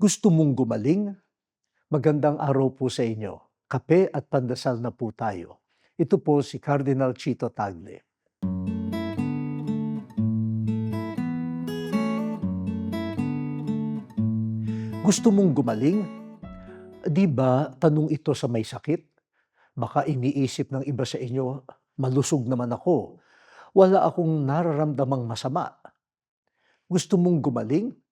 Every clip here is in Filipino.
Gusto mong gumaling? Magandang araw po sa inyo. Kape at pandasal na po tayo. Ito po si Cardinal Chito Tagle. Gusto mong gumaling? Di ba tanong ito sa may sakit? Baka iniisip ng iba sa inyo, malusog naman ako. Wala akong nararamdamang masama. Gusto mong gumaling?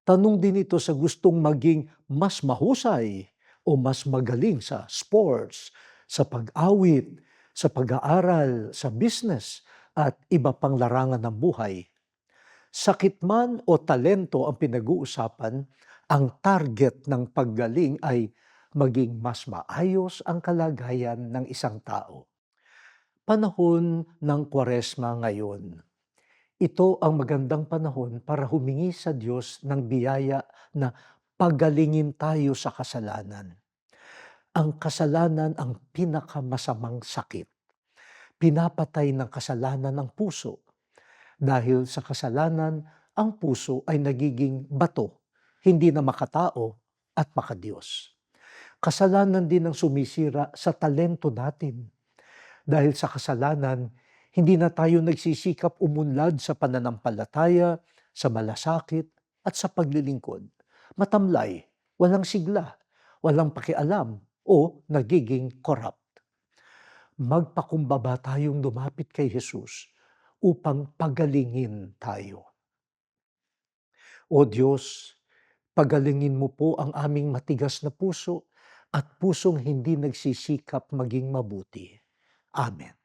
Tanong din ito sa gustong maging mas mahusay o mas magaling sa sports, sa pag-awit, sa pag-aaral, sa business, at iba pang larangan ng buhay. Sakit man o talento ang pinag-uusapan, ang target ng paggaling ay maging mas maayos ang kalagayan ng isang tao. Panahon ng Kwaresma ngayon. Ito ang magandang panahon para humingi sa Diyos ng biyaya na pagalingin tayo sa kasalanan. Ang kasalanan ang pinakamasamang sakit. Pinapatay ng kasalanan ang puso. Dahil sa kasalanan, ang puso ay nagiging bato, hindi na makatao at makadiyos. Kasalanan din ang sumisira sa talento natin. Dahil sa kasalanan, hindi na tayo nagsisikap umunlad sa pananampalataya, sa malasakit, at sa paglilingkod. Matamlay, walang sigla, walang pakialam, o nagiging corrupt. Magpakumbaba tayong lumapit kay Jesus upang pagalingin tayo. O Diyos, pagalingin mo po ang aming matigas na puso at pusong hindi nagsisikap maging mabuti. Amen.